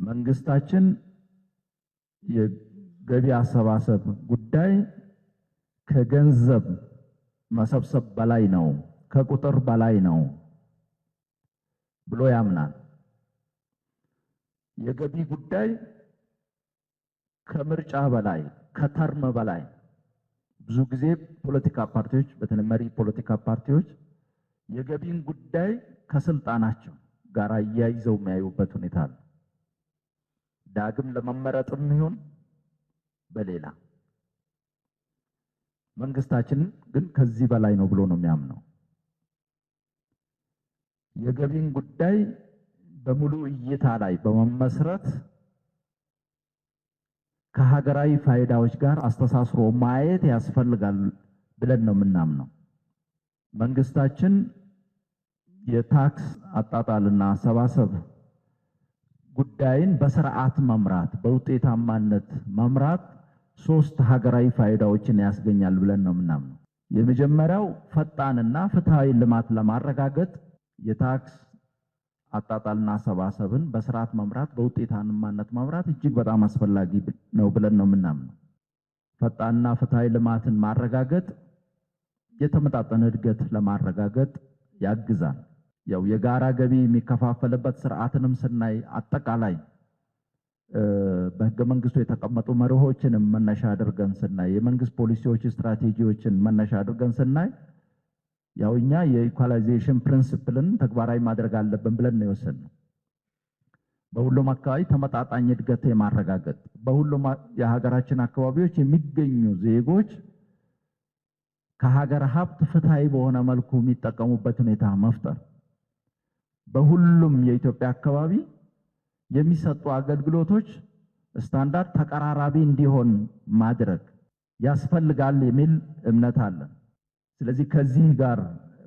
መንግስታችን የገቢ አሰባሰብ ጉዳይ ከገንዘብ መሰብሰብ በላይ ነው፣ ከቁጥር በላይ ነው ብሎ ያምናል። የገቢ ጉዳይ ከምርጫ በላይ ከተርም በላይ ብዙ ጊዜ ፖለቲካ ፓርቲዎች በተለይ መሪ ፖለቲካ ፓርቲዎች የገቢን ጉዳይ ከስልጣናቸው ጋር አያይዘው የሚያዩበት ሁኔታ አለ። ዳግም ለመመረጥም ይሁን በሌላ መንግስታችን ግን ከዚህ በላይ ነው ብሎ ነው የሚያምነው። የገቢን ጉዳይ በሙሉ እይታ ላይ በመመስረት ከሀገራዊ ፋይዳዎች ጋር አስተሳስሮ ማየት ያስፈልጋል ብለን ነው የምናምነው። መንግስታችን የታክስ አጣጣልና አሰባሰብ ጉዳይን በስርዓት መምራት፣ በውጤታማነት መምራት ሶስት ሀገራዊ ፋይዳዎችን ያስገኛል ብለን ነው የምናምነው። የመጀመሪያው ፈጣንና ፍትሃዊ ልማት ለማረጋገጥ የታክስ አጣጣልና አሰባሰብን በስርዓት መምራት፣ በውጤታማነት መምራት እጅግ በጣም አስፈላጊ ነው ብለን ነው የምናምነው። ፈጣንና ፍትሃዊ ልማትን ማረጋገጥ የተመጣጠነ እድገት ለማረጋገጥ ያግዛል። ያው የጋራ ገቢ የሚከፋፈልበት ስርዓትንም ስናይ አጠቃላይ በህገ መንግስቱ የተቀመጡ መርሆችንም መነሻ አድርገን ስናይ የመንግስት ፖሊሲዎች ስትራቴጂዎችን መነሻ አድርገን ስናይ ያው እኛ የኢኳላይዜሽን ፕሪንሲፕልን ተግባራዊ ማድረግ አለብን ብለን ነው የወሰንነው። በሁሉም አካባቢ ተመጣጣኝ እድገት የማረጋገጥ በሁሉም የሀገራችን አካባቢዎች የሚገኙ ዜጎች ከሀገር ሀብት ፍትሃዊ በሆነ መልኩ የሚጠቀሙበት ሁኔታ መፍጠር፣ በሁሉም የኢትዮጵያ አካባቢ የሚሰጡ አገልግሎቶች ስታንዳርድ ተቀራራቢ እንዲሆን ማድረግ ያስፈልጋል የሚል እምነት አለን። ስለዚህ ከዚህ ጋር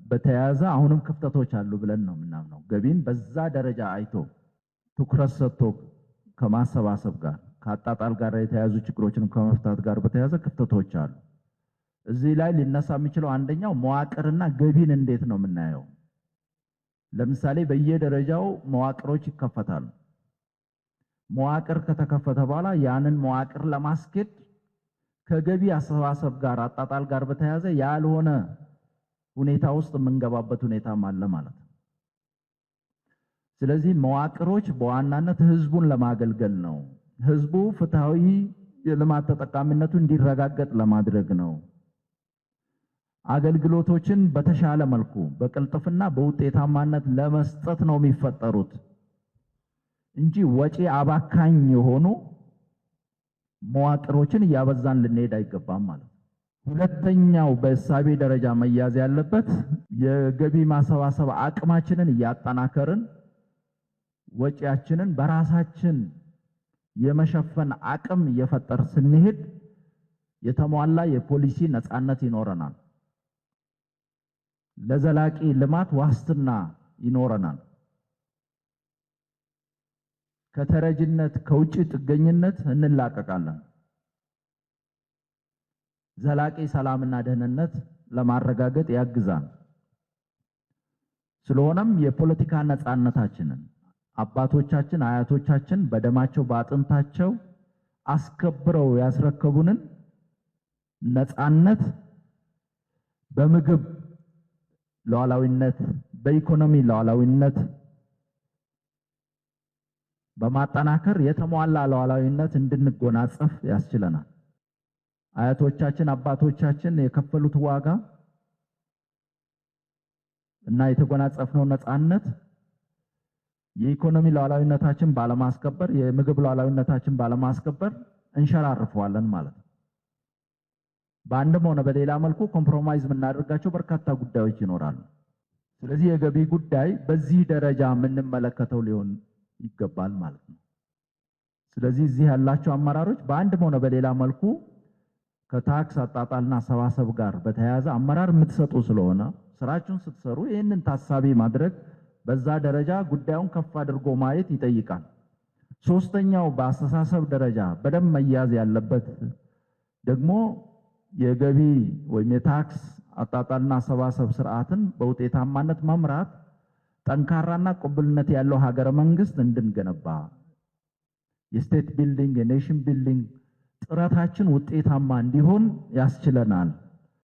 በተያያዘ አሁንም ክፍተቶች አሉ ብለን ነው የምናምነው። ገቢን በዛ ደረጃ አይቶ ትኩረት ሰጥቶ ከማሰባሰብ ጋር ከአጣጣል ጋር የተያያዙ ችግሮችን ከመፍታት ጋር በተያያዘ ክፍተቶች አሉ። እዚህ ላይ ሊነሳ የሚችለው አንደኛው መዋቅርና ገቢን እንዴት ነው የምናየው? ለምሳሌ በየደረጃው መዋቅሮች ይከፈታሉ። መዋቅር ከተከፈተ በኋላ ያንን መዋቅር ለማስኬድ ከገቢ አሰባሰብ ጋር አጣጣል ጋር በተያያዘ ያልሆነ ሁኔታ ውስጥ የምንገባበት ሁኔታም አለ ማለት ነው። ስለዚህ መዋቅሮች በዋናነት ህዝቡን ለማገልገል ነው። ህዝቡ ፍትሃዊ የልማት ተጠቃሚነቱ እንዲረጋገጥ ለማድረግ ነው። አገልግሎቶችን በተሻለ መልኩ በቅልጥፍና በውጤታማነት ለመስጠት ነው የሚፈጠሩት እንጂ ወጪ አባካኝ የሆኑ መዋቅሮችን እያበዛን ልንሄድ አይገባም ማለት ነው። ሁለተኛው በእሳቤ ደረጃ መያዝ ያለበት የገቢ ማሰባሰብ አቅማችንን እያጠናከርን ወጪያችንን በራሳችን የመሸፈን አቅም እየፈጠር ስንሄድ የተሟላ የፖሊሲ ነፃነት ይኖረናል። ለዘላቂ ልማት ዋስትና ይኖረናል። ከተረጅነት ከውጭ ጥገኝነት እንላቀቃለን። ዘላቂ ሰላምና ደህንነት ለማረጋገጥ ያግዛል። ስለሆነም የፖለቲካ ነፃነታችንን አባቶቻችን አያቶቻችን በደማቸው በአጥንታቸው አስከብረው ያስረከቡንን ነፃነት በምግብ ሉዓላዊነት፣ በኢኮኖሚ ሉዓላዊነት በማጠናከር የተሟላ ሉዓላዊነት እንድንጎናጸፍ ያስችለናል። አያቶቻችን አባቶቻችን የከፈሉት ዋጋ እና የተጎናጸፍነው ነፃነት የኢኮኖሚ ሉዓላዊነታችን ባለማስከበር የምግብ ሉዓላዊነታችን ባለማስከበር እንሸራርፈዋለን ማለት ነው። በአንድም ሆነ በሌላ መልኩ ኮምፕሮማይዝ የምናደርጋቸው በርካታ ጉዳዮች ይኖራሉ። ስለዚህ የገቢ ጉዳይ በዚህ ደረጃ የምንመለከተው ሊሆን ይገባል ማለት ነው። ስለዚህ እዚህ ያላቸው አመራሮች በአንድም ሆነ በሌላ መልኩ ከታክስ አጣጣልና አሰባሰብ ጋር በተያያዘ አመራር የምትሰጡ ስለሆነ ስራችሁን ስትሰሩ ይህንን ታሳቢ ማድረግ በዛ ደረጃ ጉዳዩን ከፍ አድርጎ ማየት ይጠይቃል። ሶስተኛው በአስተሳሰብ ደረጃ በደንብ መያዝ ያለበት ደግሞ የገቢ ወይም የታክስ አጣጣልና አሰባሰብ ስርዓትን በውጤታማነት መምራት ጠንካራና ቅቡልነት ያለው ሀገረ መንግስት እንድንገነባ የስቴት ቢልዲንግ የኔሽን ቢልዲንግ ጥረታችን ውጤታማ እንዲሆን ያስችለናል።